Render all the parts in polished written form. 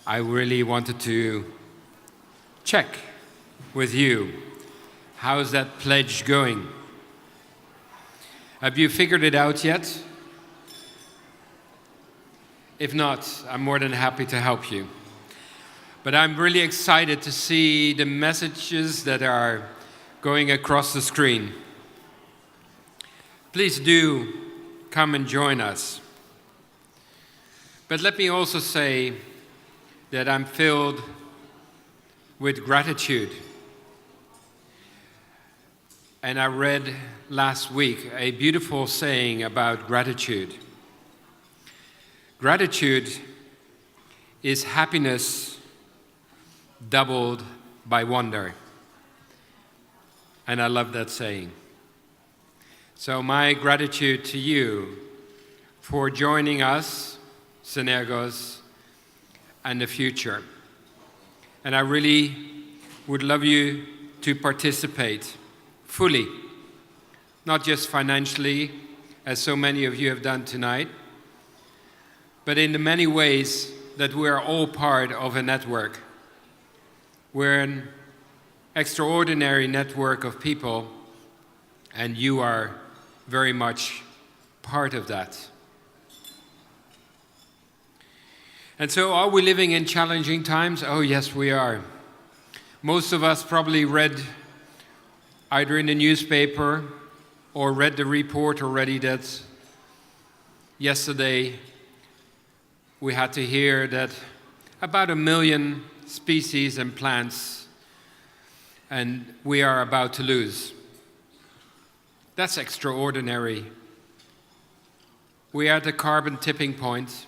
I really wanted to check with you. How's that pledge going? Have you figured it out yet? If not, I'm more than happy to help you. But I'm really excited to see the messages that are going across the screen. Please do come and join us. But let me also say that I'm filled with gratitude. And I read last week a beautiful saying about gratitude. Gratitude is happiness doubled by wonder. And I love that saying. So my gratitude to you for joining us, Synergos, and the future. And I really would love you to participate fully, not just financially, as so many of you have done tonight, but in the many ways that we are all part of a network. We're an extraordinary network of people, and you are very much part of that. And so, are we living in challenging times? Oh, yes, we are. Most of us probably read either in the newspaper or read the report already that yesterday we had to hear that about 1 million species and plants and we are about to lose. That's extraordinary. We are at the carbon tipping point,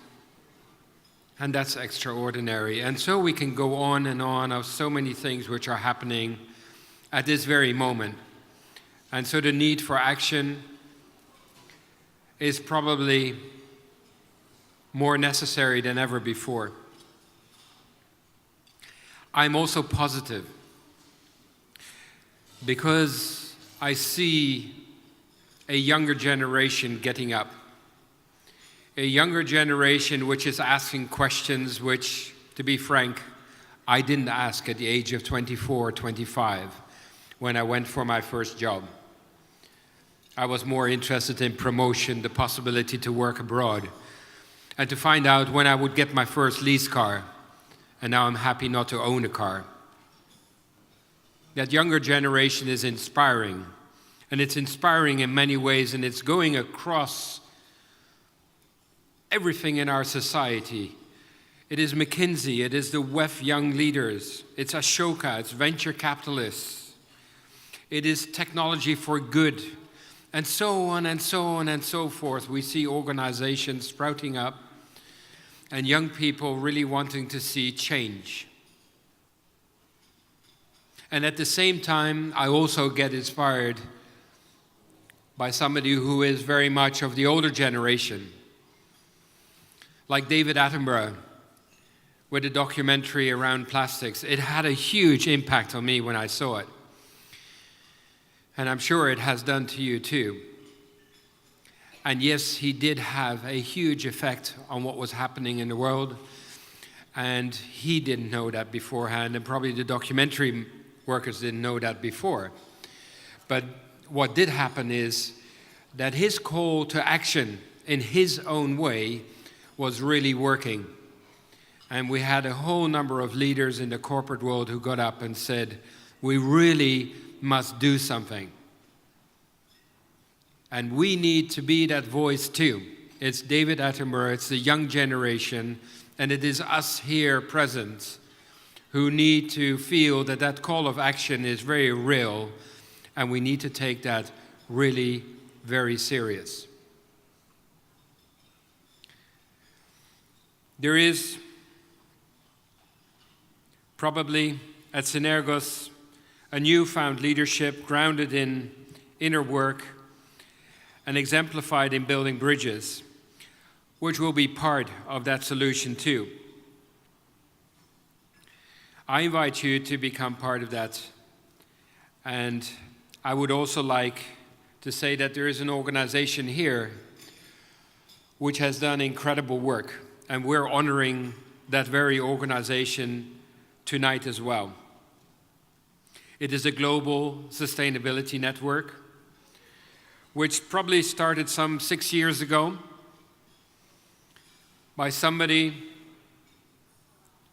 and that's extraordinary. And so we can go on and on of so many things which are happening at this very moment. And so the need for action is probably more necessary than ever before. I'm also positive because I see a younger generation getting up. A younger generation which is asking questions which, to be frank, I didn't ask at the age of 24, 25 when I went for my first job. I was more interested in promotion, the possibility to work abroad, and to find out when I would get my first lease car. And now I'm happy not to own a car. That younger generation is inspiring. And it's inspiring in many ways, and it's going across everything in our society. It is McKinsey, it is the WEF Young Leaders, it's Ashoka, it's venture capitalists, it is technology for good, and so on and so on and so forth. We see organizations sprouting up and young people really wanting to see change. And at the same time, I also get inspired by somebody who is very much of the older generation, like David Attenborough, with a documentary around plastics. It had a huge impact on me when I saw it. And I'm sure it has done to you too. And yes, he did have a huge effect on what was happening in the world. And he didn't know that beforehand, and probably the documentary workers didn't know that before. But what did happen is that his call to action in his own way was really working. And we had a whole number of leaders in the corporate world who got up and said, we really must do something. And we need to be that voice too. It's David Attenborough, it's the young generation, and it is us here present who need to feel that that call of action is very real, and we need to take that really very serious. There is probably at Synergos a newfound leadership grounded in inner work and exemplified in building bridges, which will be part of that solution too. I invite you to become part of that. And I would also like to say that there is an organization here which has done incredible work, and we're honoring that very organization tonight as well. It is a global sustainability network, which probably started some 6 years ago by somebody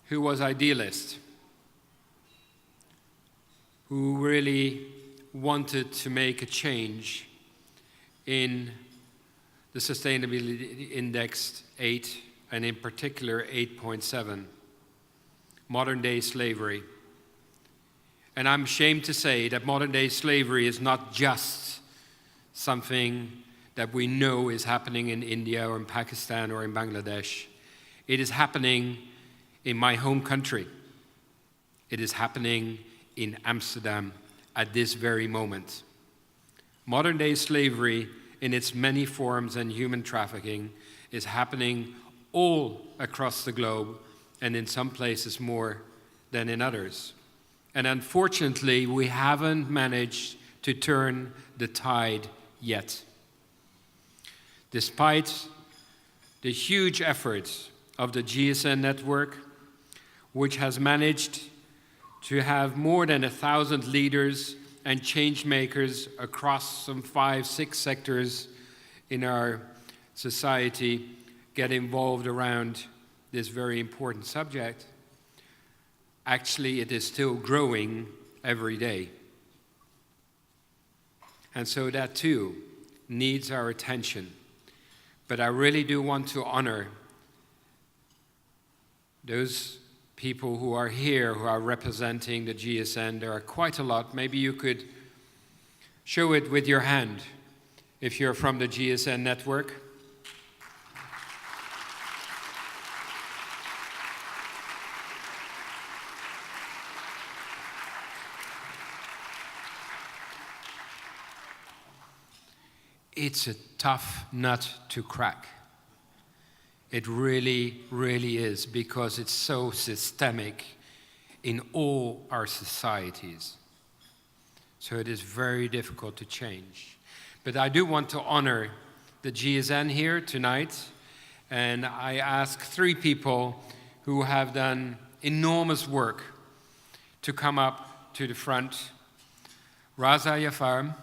who was idealist, who really wanted to make a change in the Sustainability Index 8, and in particular 8.7, modern-day slavery. And I'm ashamed to say that modern-day slavery is not just something that we know is happening in India or in Pakistan or in Bangladesh. It is happening in my home country. It is happening in Amsterdam at this very moment. Modern-day slavery in its many forms and human trafficking is happening all across the globe, and in some places more than in others. And unfortunately, we haven't managed to turn the tide yet. Despite the huge efforts of the GSN network, which has managed to have more than 1,000 leaders and change makers across some 5-6 sectors in our society get involved around this very important subject, actually it is still growing every day. And so that too needs our attention. But I really do want to honor those people who are here, who are representing the GSN. There are quite a lot. Maybe you could show it with your hand if you're from the GSN network. It's a tough nut to crack. It really, really is, because it's so systemic in all our societies. So it is very difficult to change. But I do want to honor the GSN here tonight, and I ask 3 people who have done enormous work to come up to the front. Raza Jafar,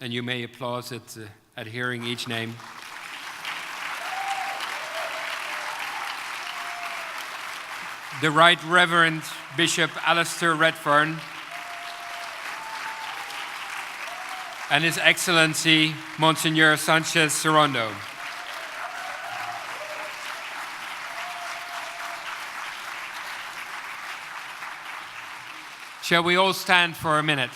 and you may applaud at hearing each name. The Right Reverend Bishop Alistair Redfern, and His Excellency Monsignor Sanchez Sorondo. Shall we all stand for a minute?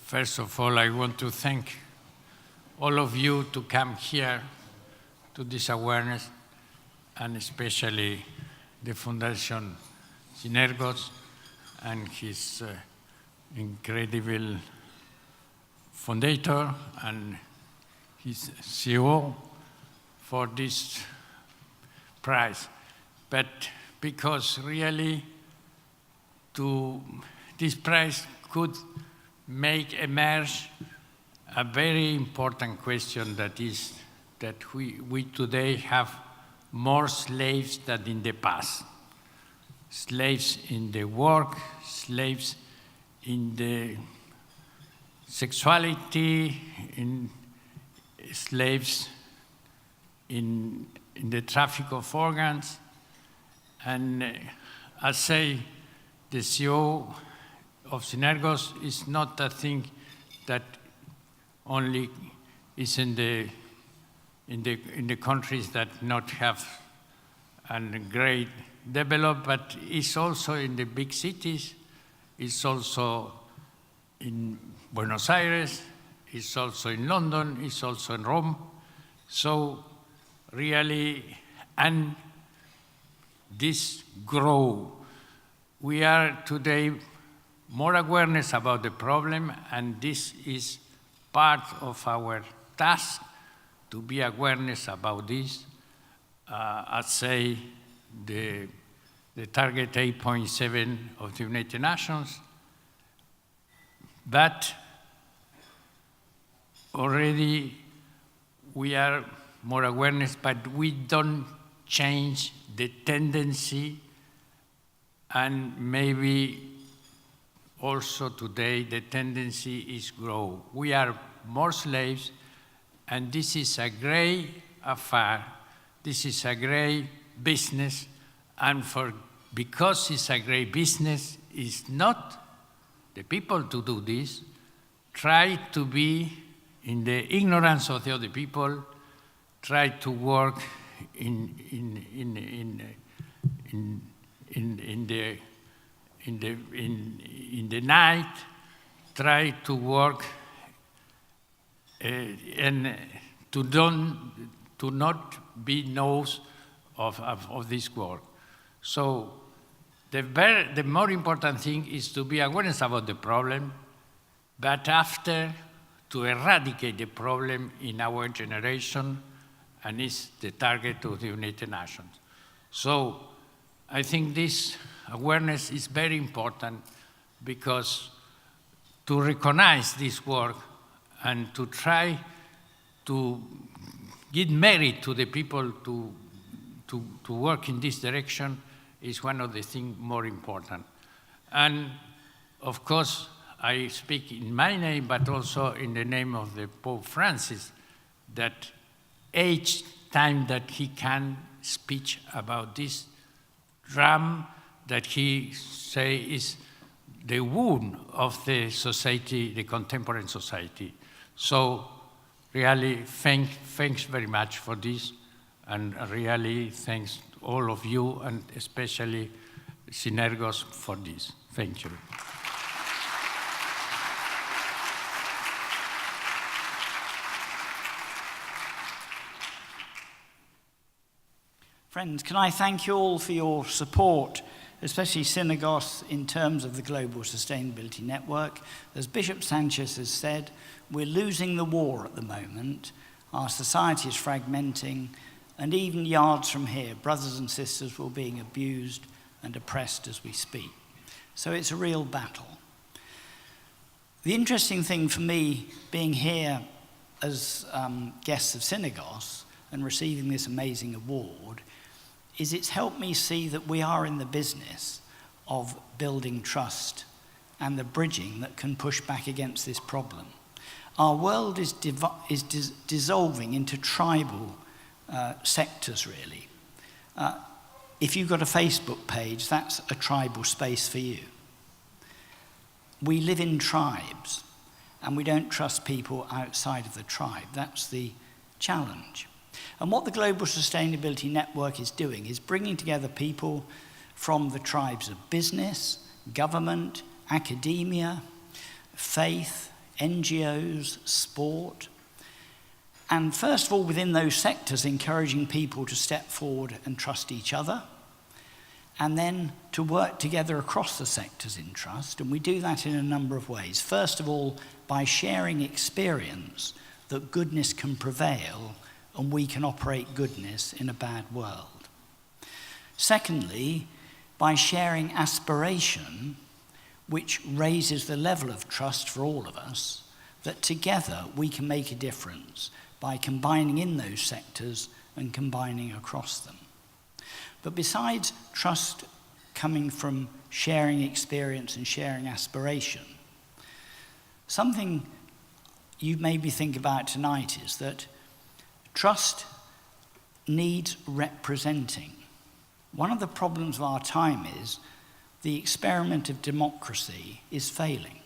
First of all, I want to thank all of you to come here to this awareness, and especially the Foundation Synergos and his incredible founder and his CEO for this prize. But because really this prize could make emerge a very important question, that is that we today have more slaves than in the past. Slaves in the work, slaves in the sexuality, in slaves in the traffic of organs. And I say the CEO of Synergos is not a thing that only is in the countries that not have a great developed, but it's also in the big cities, it's also in Buenos Aires, it's also in London, it's also in Rome. So really, and this grow. We are today more awareness about the problem, and this is part of our task to be awareness about this. I'd say the target 8.7 of the United Nations, but already we are more awareness, but we don't change the tendency, and maybe also today the tendency is grow. We are more slaves, and this is a great affair. This is a great business, and because it's a great business, it's not the people to do this. Try to be in the ignorance of the other people. Try to work in the night. Try to work and to not be knows of this work. So the more important thing is to be awareness about the problem, but after to eradicate the problem in our generation, and it's the target of the United Nations. So I think this awareness is very important, because to recognize this work and to try to give merit to the people to work in this direction is one of the things more important. And of course, I speak in my name, but also in the name of the Pope Francis, that each time that he can speak about this drum that he say is the wound of the society, the contemporary society. So really thanks very much for this, and really thanks all of you, and especially Synergos for this. Thank you. Friends, can I thank you all for your support, especially Synergos in terms of the Global Sustainability Network. As Bishop Sanchez has said, we're losing the war at the moment. Our society is fragmenting, and even yards from here, brothers and sisters were being abused and oppressed as we speak. So it's a real battle. The interesting thing for me, being here as guests of Synergos and receiving this amazing award, is it's helped me see that we are in the business of building trust and the bridging that can push back against this problem. Our world is dissolving into tribal sectors, really. If you've got a Facebook page, that's a tribal space for you. We live in tribes, and we don't trust people outside of the tribe. That's the challenge. And what the Global Sustainability Network is doing is bringing together people from the tribes of business, government, academia, faith, NGOs, sport, and first of all, within those sectors, encouraging people to step forward and trust each other, and then to work together across the sectors in trust. And we do that in a number of ways. First of all, by sharing experience that goodness can prevail and we can operate goodness in a bad world. Secondly, by sharing aspiration, which raises the level of trust for all of us, that together we can make a difference by combining in those sectors and combining across them. But besides trust coming from sharing experience and sharing aspiration, something you maybe think about tonight is that trust needs representing. One of the problems of our time is the experiment of democracy is failing,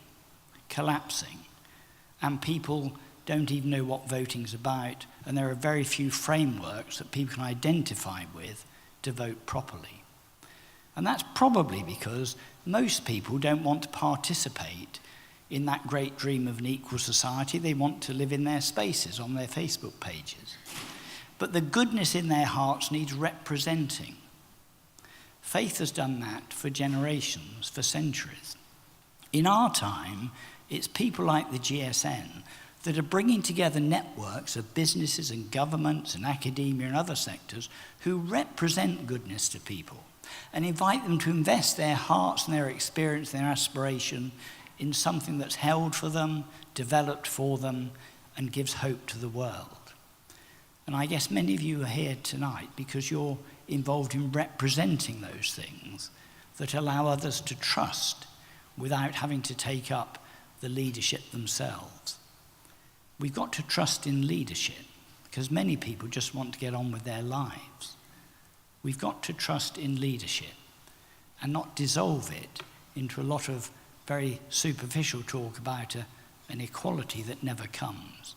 collapsing, and people don't even know what voting's about, and there are very few frameworks that people can identify with to vote properly. And that's probably because most people don't want to participate in that great dream of an equal society. They want to live in their spaces, on their Facebook pages. But the goodness in their hearts needs representing. Faith has done that for generations, for centuries. In our time, it's people like the GSN that are bringing together networks of businesses and governments and academia and other sectors who represent goodness to people and invite them to invest their hearts and their experience, their aspiration in something that's held for them, developed for them, and gives hope to the world. And I guess many of you are here tonight because you're involved in representing those things that allow others to trust without having to take up the leadership themselves. We've got to trust in leadership because many people just want to get on with their lives. We've got to trust in leadership and not dissolve it into a lot of very superficial talk about an equality that never comes.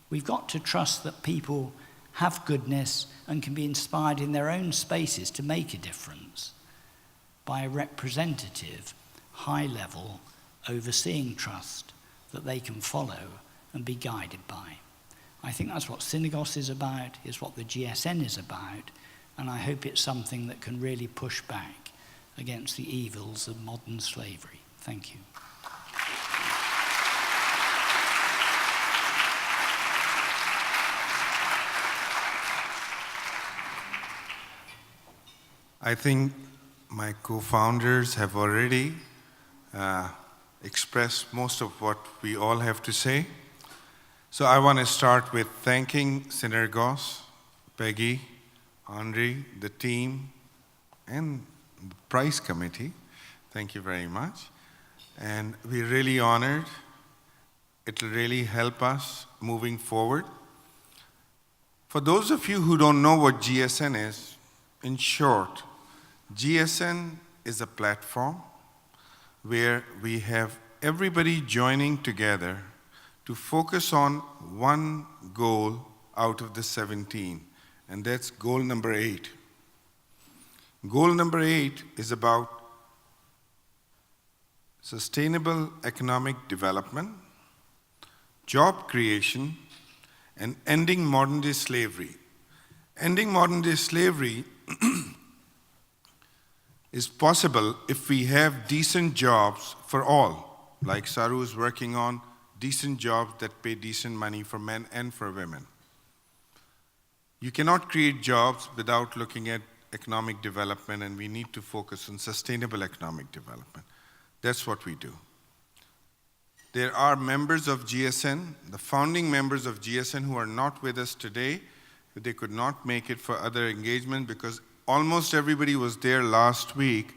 We've got to trust that people have goodness and can be inspired in their own spaces to make a difference by a representative, high-level, overseeing trust that they can follow and be guided by. I think that's what Synergos is about, is what the GSN is about, and I hope it's something that can really push back against the evils of modern slavery. Thank you. I think my co-founders have already expressed most of what we all have to say. So I want to start with thanking Synergos, Peggy, Andre, the team, and the prize committee. Thank you very much. And we're really honored. It will really help us moving forward. For those of you who don't know what GSN is, in short, GSN is a platform where we have everybody joining together to focus on one goal out of the 17, and that's goal number 8. Goal number 8 is about sustainable economic development, job creation, and ending modern-day slavery. Ending modern-day slavery is possible if we have decent jobs for all, like Saru is working on, decent jobs that pay decent money for men and for women. You cannot create jobs without looking at economic development, and we need to focus on sustainable economic development. That's what we do. There are members of GSN, the founding members of GSN who are not with us today. They could not make it for other engagement because almost everybody was there last week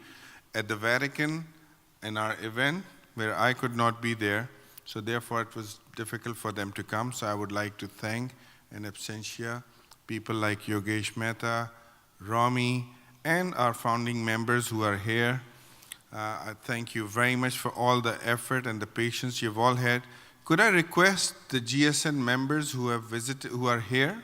at the Vatican in our event where I could not be there. So therefore it was difficult for them to come. So I would like to thank in absentia people like Yogesh Mehta, Rami, and our founding members who are here. I thank you very much for all the effort and the patience you've all had. Could I request the GSN members who have visited, who are here?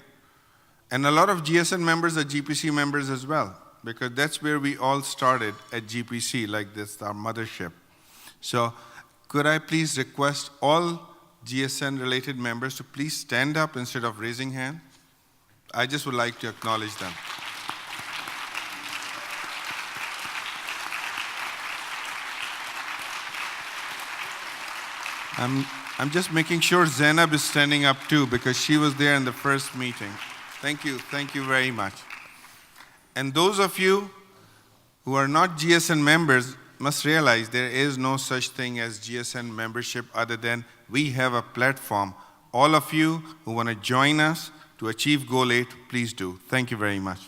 And a lot of GSN members are GPC members as well, because that's where we all started at GPC, like this, our mothership. So could I please request all GSN-related members to please stand up instead of raising hand? I just would like to acknowledge them. I'm just making sure Zainab is standing up too, because she was there in the first meeting. Thank you very much. And those of you who are not GSN members must realize there is no such thing as GSN membership other than we have a platform. All of you who want to join us to achieve Goal 8, please do. Thank you very much.